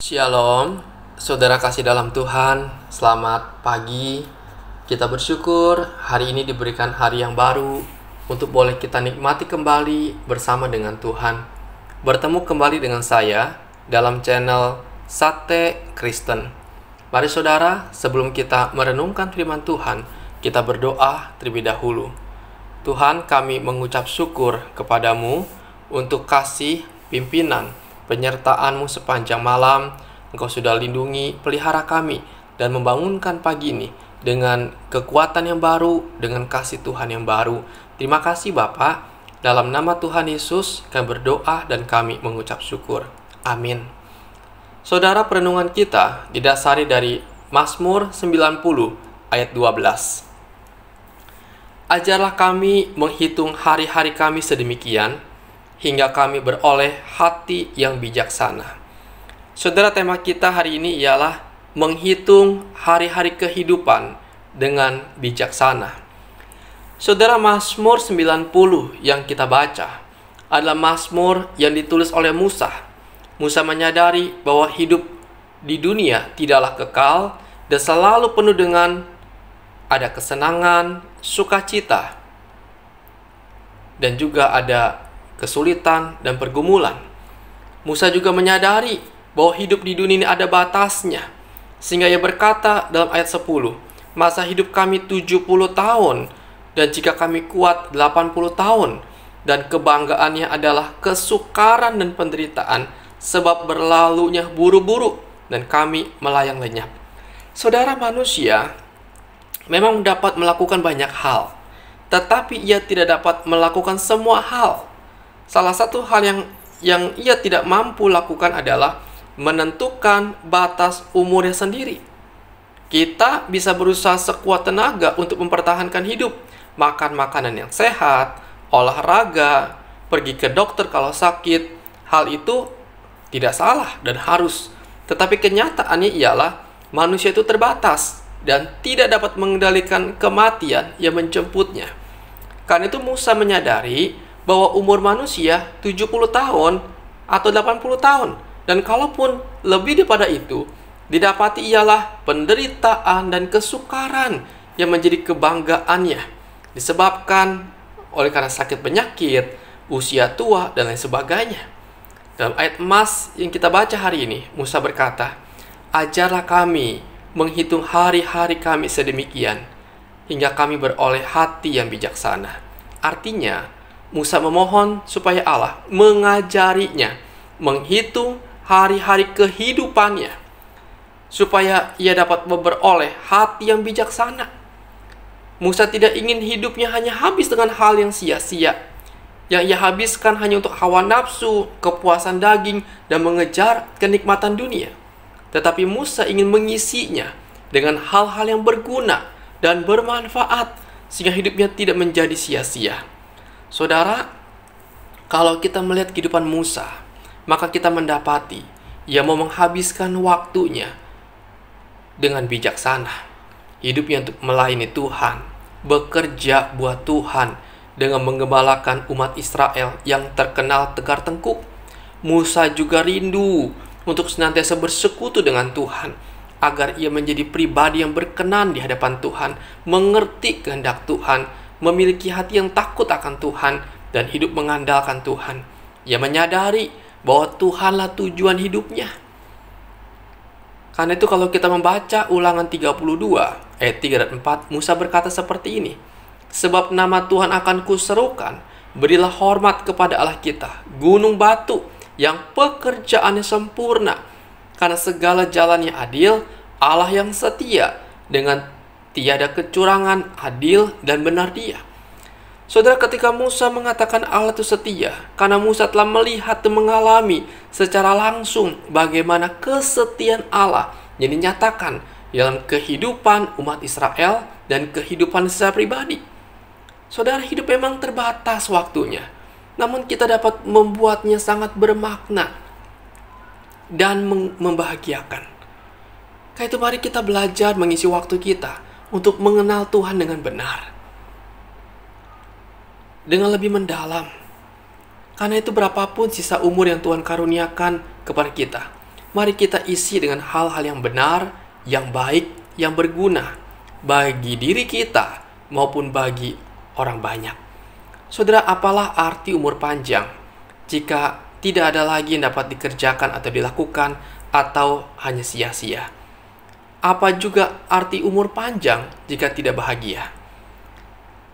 Shalom, saudara kasih dalam Tuhan, selamat pagi. Kita bersyukur hari ini diberikan hari yang baru untuk boleh kita nikmati kembali bersama dengan Tuhan. Bertemu kembali dengan saya dalam channel Sate Kristen. Mari saudara, sebelum kita merenungkan firman Tuhan, kita berdoa terlebih dahulu. Tuhan, kami mengucap syukur kepadamu untuk kasih pimpinan penyertaan-Mu sepanjang malam. Engkau sudah lindungi, pelihara kami, dan membangunkan pagi ini dengan kekuatan yang baru, dengan kasih Tuhan yang baru. Terima kasih Bapa. Dalam nama Tuhan Yesus, kami berdoa dan kami mengucap syukur. Amin. Saudara, perenungan kita didasari dari Mazmur 90 ayat 12. Ajarlah kami menghitung hari-hari kami sedemikian, hingga kami beroleh hati yang bijaksana. Saudara, tema kita hari ini ialah menghitung hari-hari kehidupan dengan bijaksana. Saudara, Mazmur 90 yang kita baca adalah Mazmur yang ditulis oleh Musa. Musa menyadari bahwa hidup di dunia tidaklah kekal dan selalu penuh dengan ada kesenangan, sukacita, dan juga ada kesulitan dan pergumulan. Musa juga menyadari bahwa hidup di dunia ini ada batasnya, sehingga ia berkata dalam ayat 10, masa hidup kami 70 tahun, dan jika kami kuat 80 tahun, dan kebanggaannya adalah kesukaran dan penderitaan, sebab berlalunya buru-buru, dan kami melayang lenyap. Saudara, manusia memang dapat melakukan banyak hal, tetapi ia tidak dapat melakukan semua hal. Salah satu hal yang ia tidak mampu lakukan adalah menentukan batas umurnya sendiri. Kita bisa berusaha sekuat tenaga untuk mempertahankan hidup, makan makanan yang sehat, olahraga, pergi ke dokter kalau sakit. Hal itu tidak salah dan harus. Tetapi kenyataannya ialah manusia itu terbatas dan tidak dapat mengendalikan kematian yang menjemputnya. Karena itu Musa menyadari bahwa umur manusia 70 tahun atau 80 tahun. Dan kalaupun lebih daripada itu, didapati ialah penderitaan dan kesukaran yang menjadi kebanggaannya. Disebabkan oleh karena sakit penyakit, usia tua, dan lain sebagainya. Dalam ayat emas yang kita baca hari ini, Musa berkata, ajarlah kami menghitung hari-hari kami sedemikian, hingga kami beroleh hati yang bijaksana. Artinya, Musa memohon supaya Allah mengajarinya menghitung hari-hari kehidupannya, supaya ia dapat memperoleh hati yang bijaksana. Musa tidak ingin hidupnya hanya habis dengan hal yang sia-sia, yang ia habiskan hanya untuk hawa nafsu, kepuasan daging, dan mengejar kenikmatan dunia. Tetapi Musa ingin mengisinya dengan hal-hal yang berguna dan bermanfaat, sehingga hidupnya tidak menjadi sia-sia. Saudara, kalau kita melihat kehidupan Musa, maka kita mendapati ia mau menghabiskan waktunya dengan bijaksana. Hidupnya untuk melayani Tuhan, bekerja buat Tuhan dengan menggembalakan umat Israel yang terkenal tegar tengkuk. Musa juga rindu untuk senantiasa bersekutu dengan Tuhan, agar ia menjadi pribadi yang berkenan di hadapan Tuhan, mengerti kehendak Tuhan, memiliki hati yang takut akan Tuhan, dan hidup mengandalkan Tuhan. Ia menyadari bahwa Tuhanlah tujuan hidupnya. Karena itu kalau kita membaca Ulangan 32 ayat 3 dan 4, Musa berkata seperti ini, sebab nama Tuhan akan kuserukan, berilah hormat kepada Allah kita, gunung batu yang pekerjaannya sempurna, karena segala jalannya adil, Allah yang setia, dengan tiada kecurangan, adil dan benar Dia. Saudara, ketika Musa mengatakan Allah itu setia, karena Musa telah melihat dan mengalami secara langsung bagaimana kesetiaan Allah yang dinyatakan dalam kehidupan umat Israel dan kehidupan secara pribadi. Saudara, hidup memang terbatas waktunya, namun kita dapat membuatnya sangat bermakna dan membahagiakan. Karena itu mari kita belajar mengisi waktu kita untuk mengenal Tuhan dengan benar, dengan lebih mendalam. Karena itu berapapun sisa umur yang Tuhan karuniakan kepada kita, Mari kita isi dengan hal-hal yang benar, yang baik, yang berguna bagi diri kita maupun bagi orang banyak. Saudara, apalah arti umur panjang jika tidak ada lagi yang dapat dikerjakan atau dilakukan atau hanya sia-sia? Apa juga arti umur panjang jika tidak bahagia?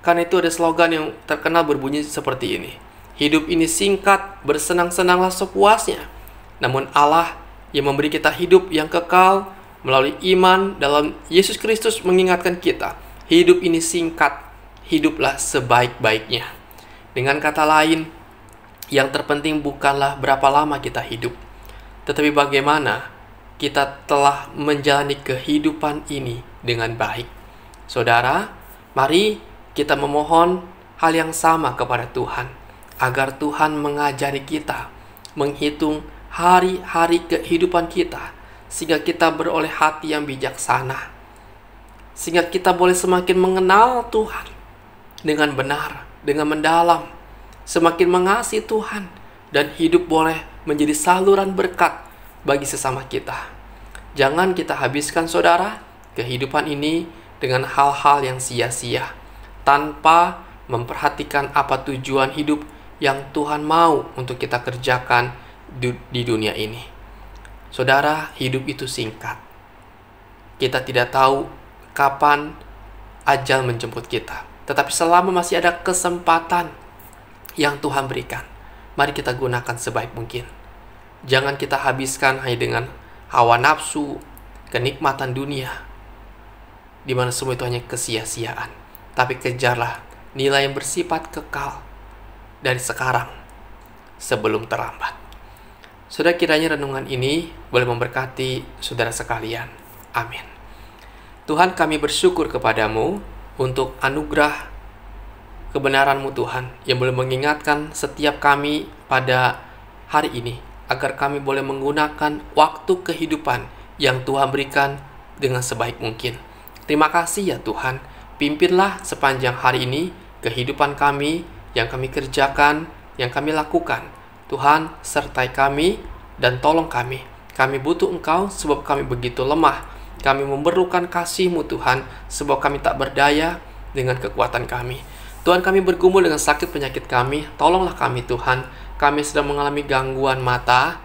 Karena itu ada slogan yang terkenal berbunyi seperti ini: hidup ini singkat, bersenang-senanglah sepuasnya. Namun Allah yang memberi kita hidup yang kekal melalui iman dalam Yesus Kristus mengingatkan kita, hidup ini singkat, hiduplah sebaik-baiknya. Dengan kata lain, yang terpenting bukanlah berapa lama kita hidup, tetapi bagaimana kita telah menjalani kehidupan ini dengan baik. Saudara, mari kita memohon hal yang sama kepada Tuhan, agar Tuhan mengajari kita menghitung hari-hari kehidupan kita, sehingga kita beroleh hati yang bijaksana, sehingga kita boleh semakin mengenal Tuhan dengan benar, dengan mendalam, semakin mengasihi Tuhan, dan hidup boleh menjadi saluran berkat bagi sesama kita. Jangan kita habiskan, saudara, kehidupan ini dengan hal-hal yang sia-sia, tanpa memperhatikan apa tujuan hidup yang Tuhan mau untuk kita kerjakan di dunia ini. Saudara, hidup itu singkat. Kita tidak tahu kapan ajal menjemput kita. Tetapi selama masih ada kesempatan yang Tuhan berikan, mari kita gunakan sebaik mungkin. Jangan kita habiskan hanya dengan hawa nafsu, kenikmatan dunia, di mana semua itu hanya kesia-siaan. Tapi kejarlah nilai yang bersifat kekal dari sekarang sebelum terlambat. Saudara, kiranya renungan ini boleh memberkati saudara sekalian. Amin. Tuhan, kami bersyukur kepadamu untuk anugerah kebenaran-Mu Tuhan, yang boleh mengingatkan setiap kami pada hari ini, agar kami boleh menggunakan waktu kehidupan yang Tuhan berikan dengan sebaik mungkin. Terima kasih ya Tuhan, pimpinlah sepanjang hari ini kehidupan kami, yang kami kerjakan, yang kami lakukan. Tuhan, sertai kami dan tolong kami. Kami butuh Engkau sebab kami begitu lemah. Kami memerlukan kasih-Mu Tuhan, sebab kami tak berdaya dengan kekuatan kami. Tuhan, kami bergumul dengan sakit penyakit kami. Tolonglah kami Tuhan. Kami sedang mengalami gangguan mata.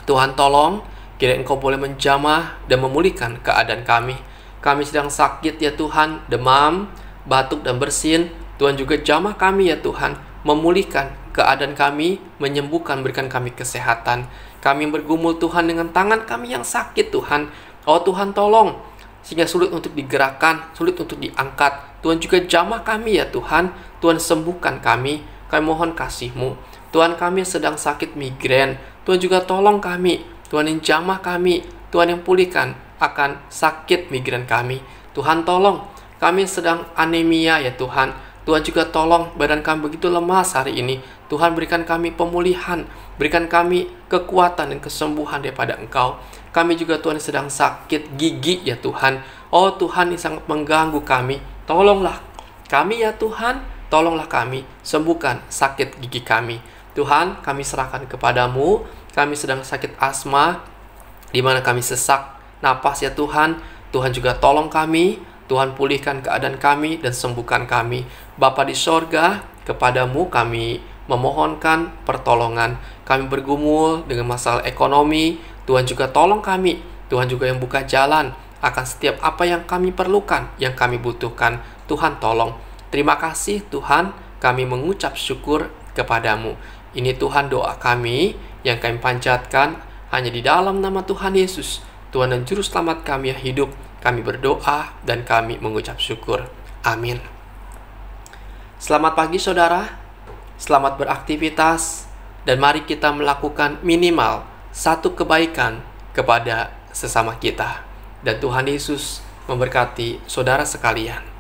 Tuhan, tolong, kiranya Engkau boleh menjamah dan memulihkan keadaan kami. Kami sedang sakit ya Tuhan, demam, batuk dan bersin. Tuhan juga jamah kami ya Tuhan, memulihkan keadaan kami, menyembuhkan, berikan kami kesehatan. Kami bergumul Tuhan dengan tangan kami yang sakit Tuhan. Oh Tuhan, tolong, sehingga sulit untuk digerakkan, sulit untuk diangkat. Tuhan juga jamah kami ya Tuhan. Tuhan, sembuhkan kami. Kami mohon kasih-Mu. Tuhan, kami sedang sakit migrain. Tuhan juga tolong kami. Tuhan yang jamah kami. Tuhan yang pulihkan akan sakit migrain kami. Tuhan, tolong, kami sedang anemia ya Tuhan. Tuhan juga tolong, badan kami begitu lemas hari ini. Tuhan, berikan kami pemulihan, berikan kami kekuatan dan kesembuhan daripada Engkau. Kami juga Tuhan sedang sakit gigi ya Tuhan. Oh Tuhan, ini sangat mengganggu kami. Tolonglah kami ya Tuhan, tolonglah kami, sembuhkan sakit gigi kami. Tuhan, kami serahkan kepadamu. Kami sedang sakit asma, di mana kami sesak napas ya Tuhan. Tuhan juga tolong kami. Tuhan, pulihkan keadaan kami dan sembuhkan kami. Bapa di sorga, kepadamu kami memohonkan pertolongan. Kami bergumul dengan masalah ekonomi. Tuhan juga tolong kami. Tuhan juga yang buka jalan akan setiap apa yang kami perlukan, yang kami butuhkan. Tuhan, tolong. Terima kasih Tuhan, kami mengucap syukur kepadamu. Ini Tuhan doa kami yang kami panjatkan hanya di dalam nama Tuhan Yesus, Tuhan dan Juru Selamat kami yang hidup. Kami berdoa dan kami mengucap syukur. Amin. Selamat pagi saudara, selamat beraktivitas, dan mari kita melakukan minimal satu kebaikan kepada sesama kita. Dan Tuhan Yesus memberkati saudara sekalian.